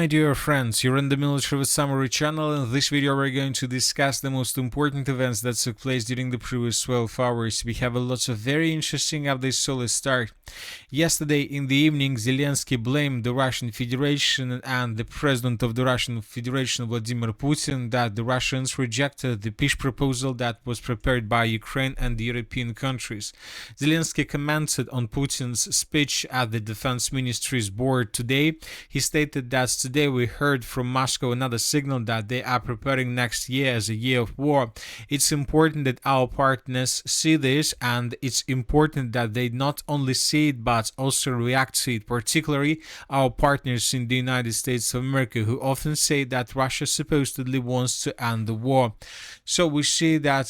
My dear friends, you're in the Military with Summary channel. In this video we're going to discuss the most important events that took place during the previous 12 hours. We have a lot of very interesting updates, so let's start. Yesterday in the evening, Zelensky blamed the Russian Federation and the President of the Russian Federation, Vladimir Putin, that the Russians rejected the peace proposal that was prepared by Ukraine and the European countries. Zelensky commented on Putin's speech at the Defense Ministry's board today. He stated that today we heard from Moscow another signal that they are preparing next year as a year of war. It's important that our partners see this, and it's important that they not only see it but also react to it, particularly our partners in the United States of America, who often say that Russia supposedly wants to end the war. So we see that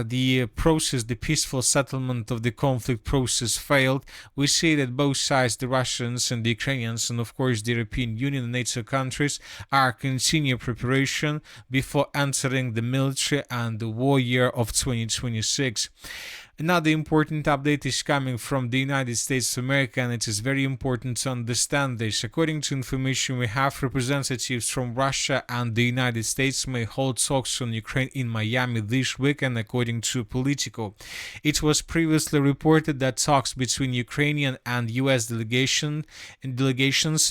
the peaceful settlement of the conflict process failed. We see that both sides, the Russians and the Ukrainians, and of course the European Union and NATO countries, are continuing preparation before entering the military and the war year of 2026. Another important update is coming from the United States of America, and it is very important to understand this. According to information we have, representatives from Russia and the United States may hold talks on Ukraine in Miami this weekend, according to Politico. It was previously reported that talks between Ukrainian and US delegations,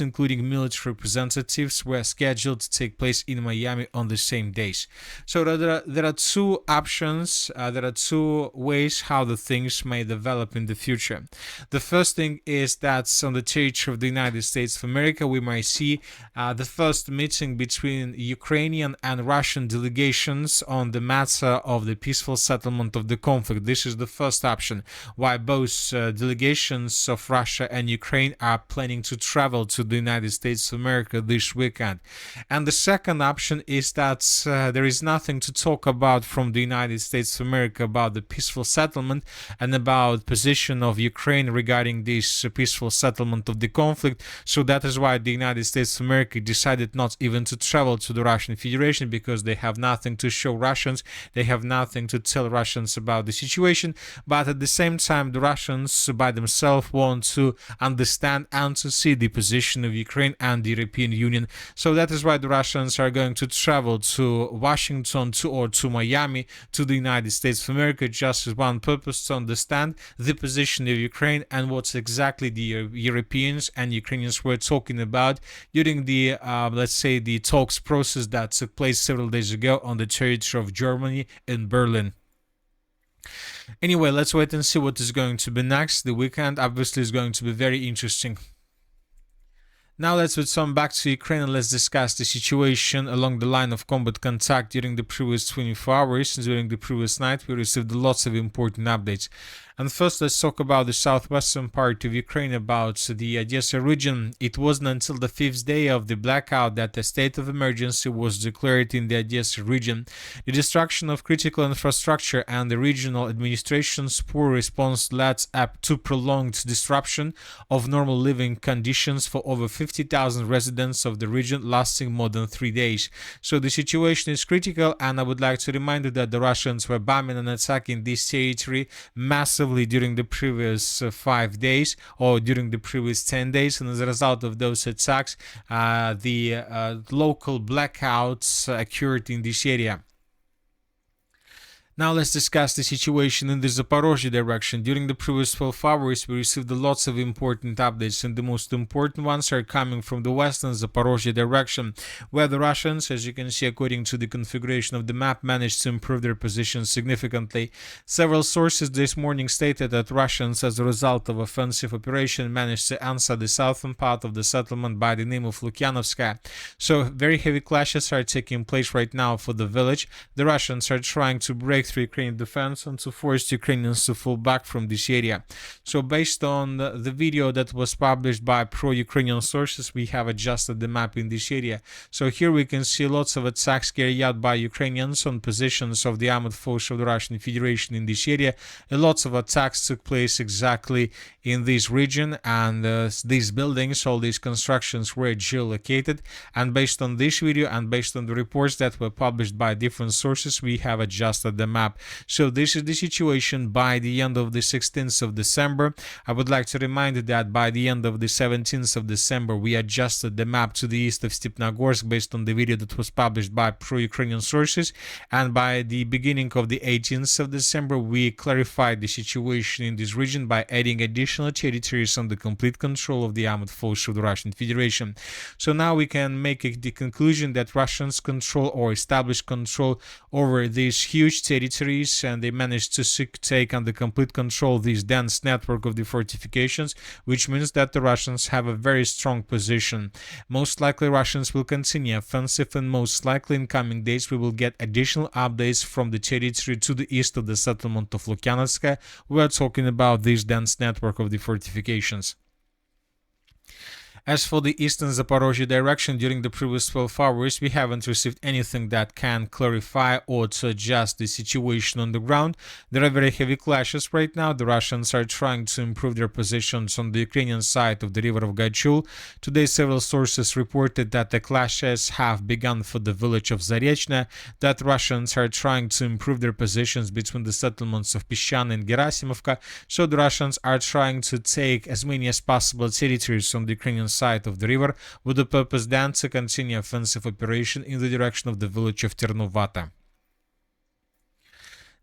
including military representatives, were scheduled to take place in Miami on the same days. So there are two options, there are two ways how the things may develop in the future. The first thing is that on the territory of the United States of America, we might see the first meeting between Ukrainian and Russian delegations on the matter of the peaceful settlement of the conflict. This is the first option, why both delegations of Russia and Ukraine are planning to travel to the United States of America this weekend. And the second option is that there is nothing to talk about from the United States of America about the peaceful settlement and about position of Ukraine regarding this peaceful settlement of the conflict. So that is why the United States of America decided not even to travel to the Russian Federation, because they have nothing to show Russians, they have nothing to tell Russians about the situation. But at the same time, the Russians by themselves want to understand and to see the position of Ukraine and the European Union. So that is why the Russians are going to travel to Washington or to Miami, to the United States of America, just as one purpose, to understand the position of Ukraine and what exactly the Europeans and Ukrainians were talking about during the, let's say, the talks process that took place several days ago on the territory of Germany in Berlin. Anyway, let's wait and see what is going to be next. The weekend obviously is going to be very interesting. Now let's return back to Ukraine and let's discuss the situation along the line of combat contact during the previous 24 hours. During the previous night, we received lots of important updates. And first, let's talk about the southwestern part of Ukraine, about the Odessa region. It wasn't until the 5th day of the blackout that a state of emergency was declared in the Odessa region. The destruction of critical infrastructure and the regional administration's poor response led up to prolonged disruption of normal living conditions for over 50,000 residents of the region, lasting more than 3 days. So the situation is critical, and I would like to remind you that the Russians were bombing and attacking this territory massively during the previous 5 days or during the previous 10 days, and as a result of those attacks, the local blackouts occurred in this area. Now let's discuss the situation in the Zaporizhzhia direction. During the previous 12 hours, we received lots of important updates, and the most important ones are coming from the western Zaporizhzhia direction, where the Russians, as you can see according to the configuration of the map, managed to improve their position significantly. Several sources this morning stated that Russians, as a result of offensive operation, managed to answer the southern part of the settlement by the name of Lukyanovskaya. So very heavy clashes are taking place right now for the village. The Russians are trying to break through Ukrainian defense and to force Ukrainians to fall back from this area. So based on the video that was published by pro-Ukrainian sources, we have adjusted the map in this area. So here we can see lots of attacks carried out by Ukrainians on positions of the armored force of the Russian Federation in this area. Lots of attacks took place exactly in this region, and these buildings, all these constructions were geolocated. And based on this video and based on the reports that were published by different sources, we have adjusted the map. So this is the situation by the end of the 16th of December. I would like to remind you that by the end of the 17th of December, we adjusted the map to the east of Stepnogorsk based on the video that was published by pro-Ukrainian sources. And by the beginning of the 18th of December, we clarified the situation in this region by adding additional territories under complete control of the armed forces of the Russian Federation. So now we can make the conclusion that Russians control or establish control over these huge territories, and they managed to take under complete control this dense network of the fortifications, which means that the Russians have a very strong position. Most likely Russians will continue offensive, and most likely in coming days we will get additional updates from the territory to the east of the settlement of Lukyanevsk. We are talking about this dense network of the fortifications. As for the eastern Zaporizhzhia direction, during the previous 12 hours, we haven't received anything that can clarify or to adjust the situation on the ground. There are very heavy clashes right now. The Russians are trying to improve their positions on the Ukrainian side of the river of Gachul. Today, several sources reported that the clashes have begun for the village of Zaporizhzhia, that Russians are trying to improve their positions between the settlements of Pishan and Gerasimovka. So the Russians are trying to take as many as possible territories on the Ukrainian side of the river, with the purpose then to continue offensive operation in the direction of the village of Ternovata.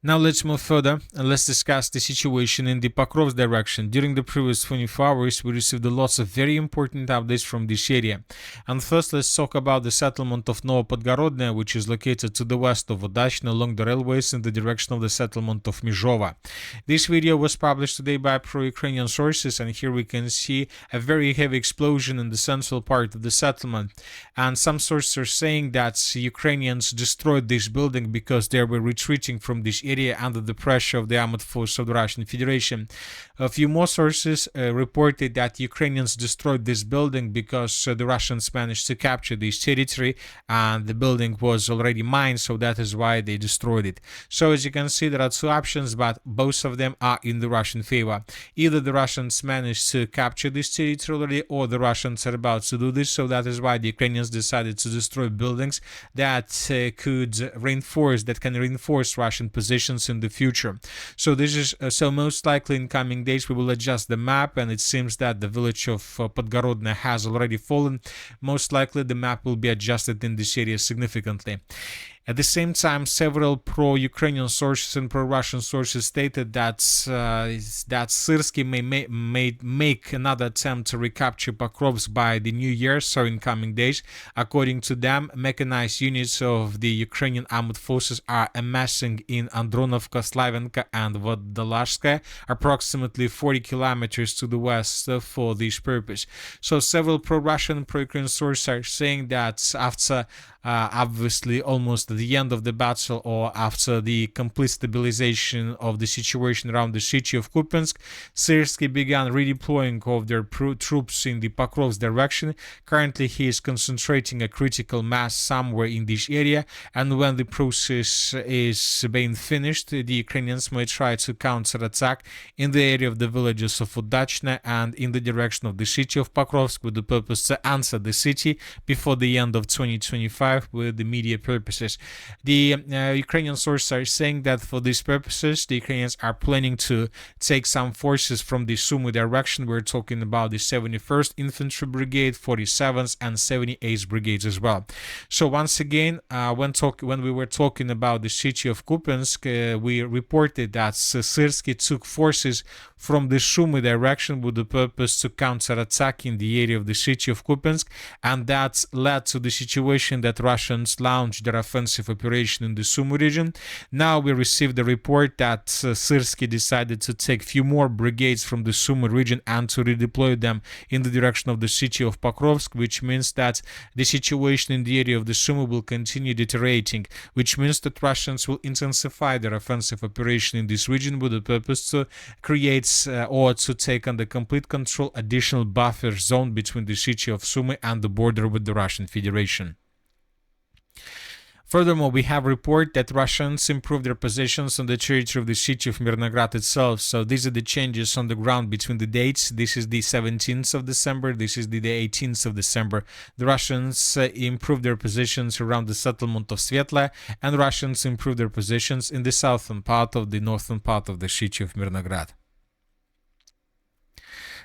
Now let's move further and let's discuss the situation in the Pokrovsk direction. During the previous 24 hours, we received lots of very important updates from this area. And first, let's talk about the settlement of Novopodgorodne, which is located to the west of Udachne along the railways in the direction of the settlement of Mizhova. This video was published today by pro-Ukrainian sources, and here we can see a very heavy explosion in the central part of the settlement. And some sources are saying that Ukrainians destroyed this building because they were retreating from this area under the pressure of the armed force of the Russian Federation. A few more sources reported that Ukrainians destroyed this building because the Russians managed to capture this territory and the building was already mined, so that is why they destroyed it. So as you can see, there are two options, but both of them are in the Russian favor. Either the Russians managed to capture this territory already, or the Russians are about to do this, so that is why the Ukrainians decided to destroy buildings that can reinforce Russian positions in the future. So this is so most likely in coming days we will adjust the map, and it seems that the village of Podgorodne has already fallen. Most likely the map will be adjusted in this area significantly. At the same time, several pro-Ukrainian sources and pro-Russian sources stated that Syrsky may make another attempt to recapture Pokrovsk by the new year, so in coming days. According to them, mechanized units of the Ukrainian armed forces are amassing in Andronovka, Slavenka and Vodolazhskaya, approximately 40 kilometers to the west for this purpose. So several pro-Russian and pro-Ukrainian sources are saying that after obviously almost the end of the battle, or after the complete stabilization of the situation around the city of Kupiansk, Syrsky began redeploying of their troops in the Pokrovsk direction. Currently he is concentrating a critical mass somewhere in this area, and when the process is being finished, the Ukrainians may try to counterattack in the area of the villages of Udachne and in the direction of the city of Pokrovsk, with the purpose to answer the city before the end of 2025 with the media purposes. The Ukrainian sources are saying that for these purposes, the Ukrainians are planning to take some forces from the Sumy direction. We're talking about the 71st Infantry Brigade, 47th and 78th Brigades as well. So once again, when we were talking about the city of Kupiansk, we reported that Syrsky took forces from the Sumy direction with the purpose to counterattack in the area of the city of Kupiansk, and that led to the situation that Russians launched their offensive operation in the Sumy region. Now we received the report that Syrsky decided to take few more brigades from the Sumy region and to redeploy them in the direction of the city of Pokrovsk, which means that the situation in the area of the Sumy will continue deteriorating, which means that Russians will intensify their offensive operation in this region with the purpose to create or to take under complete control additional buffer zone between the city of Sumy and the border with the Russian Federation. Furthermore, we have report that Russians improved their positions on the territory of the city of Mirnograd itself. So these are the changes on the ground between the dates. This is the 17th of December. This is the 18th of December. The Russians improved their positions around the settlement of Svetla, and Russians improved their positions in the southern part of the northern part of the city of Mirnograd.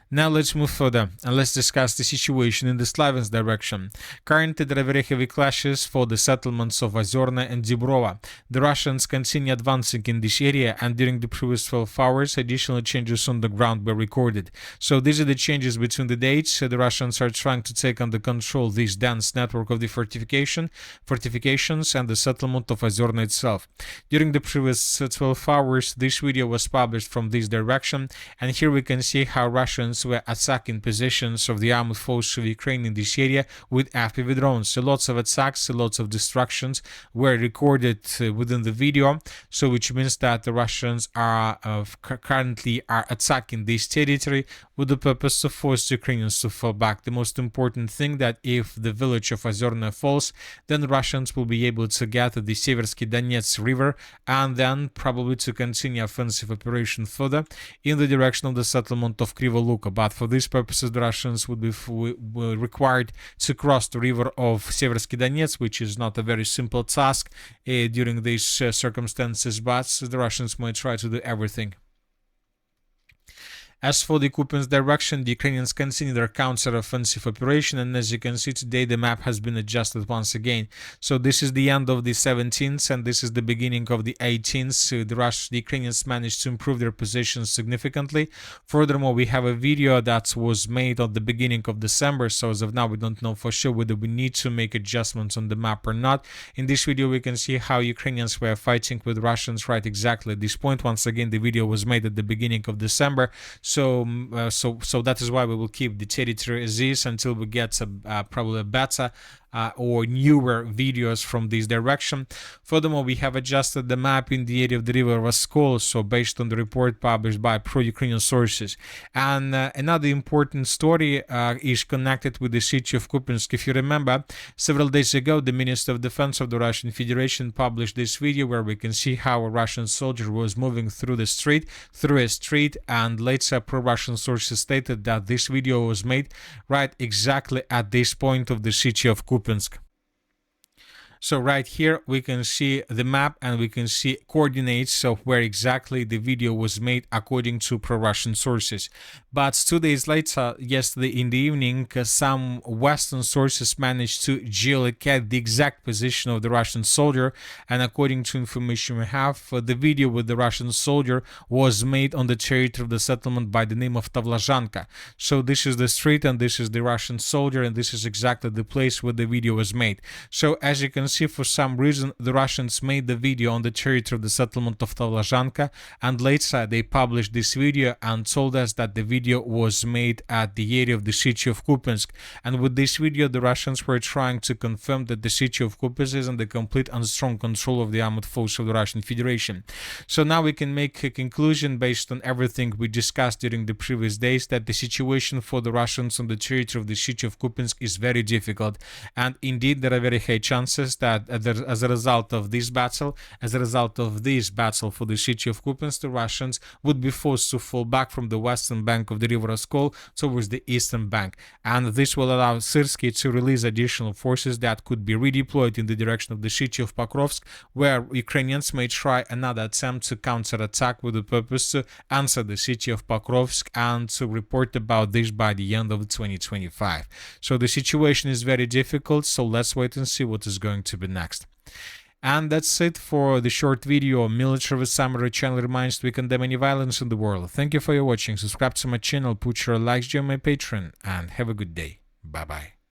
Now let's move further and let's discuss the situation in the Slavyansk direction. Currently there are very heavy clashes for the settlements of Ozerna and Dibrova. The Russians continue advancing in this area, and during the previous 12 hours additional changes on the ground were recorded. So these are the changes between the dates. The Russians are trying to take under control this dense network of the fortifications and the settlement of Ozerna itself. During the previous 12 hours this video was published from this direction, and here we can see how Russians were attacking positions of the armed forces of Ukraine in this area with FPV drones. So lots of attacks, lots of destructions were recorded within the video. So which means that the Russians are currently attacking this territory with the purpose to force the Ukrainians to fall back. The most important thing that if the village of Ozerna falls, then the Russians will be able to get to the Seversky Donetsk river and then probably to continue offensive operation further in the direction of the settlement of Krivoluka. But for these purposes the Russians would be required to cross the river of Seversky Donetsk, which is not a very simple task during these circumstances, but the Russians might try to do everything. As for the Kupiansk direction, the Ukrainians continue their counter-offensive operation, and as you can see today the map has been adjusted once again. So this is the end of the 17th and this is the beginning of the 18th. So the Ukrainians managed to improve their positions significantly. Furthermore, we have a video that was made at the beginning of December, so as of now we don't know for sure whether we need to make adjustments on the map or not. In this video we can see how Ukrainians were fighting with Russians right exactly at this point. Once again, the video was made at the beginning of December. So that is why we will keep the territory as is until we get probably a better or newer videos from this direction. Furthermore, we have adjusted the map in the area of the river Voskol, so based on the report published by pro-Ukrainian sources. And another important story is connected with the city of Kupiansk. If you remember, several days ago, the Minister of Defense of the Russian Federation published this video where we can see how a Russian soldier was moving through a street, and later pro-Russian sources stated that this video was made right exactly at this point of the city of Kupiansk. So right here we can see the map and we can see coordinates of where exactly the video was made according to pro-Russian sources. But 2 days later, yesterday in the evening, some Western sources managed to geolocate the exact position of the Russian soldier, and according to information we have, the video with the Russian soldier was made on the territory of the settlement by the name of Tavlazhanka. So this is the street and this is the Russian soldier, and this is exactly the place where the video was made. So as you can see, for some reason the Russians made the video on the territory of the settlement of Tavlazhanka, and later they published this video and told us that the video was made at the area of the city of Kupiansk. And with this video the Russians were trying to confirm that the city of Kupiansk is under complete and strong control of the armed forces of the Russian Federation. So now we can make a conclusion based on everything we discussed during the previous days that the situation for the Russians on the territory of the city of Kupiansk is very difficult, and indeed there are very high chances that as a result of this battle for the city of Kupiansk, the Russians would be forced to fall back from the western bank of the river Oskol towards the eastern bank, and this will allow Syrsky to release additional forces that could be redeployed in the direction of the city of Pokrovsk, where Ukrainians may try another attempt to counterattack with the purpose to answer the city of Pokrovsk and to report about this by the end of 2025. So the situation is very difficult, so let's wait and see what is going to be next. And that's it for the short video. Military with Samurai channel reminds we condemn any violence in the world. Thank you for your watching. Subscribe to my channel, put your likes, join my Patreon, and have a good day. Bye bye.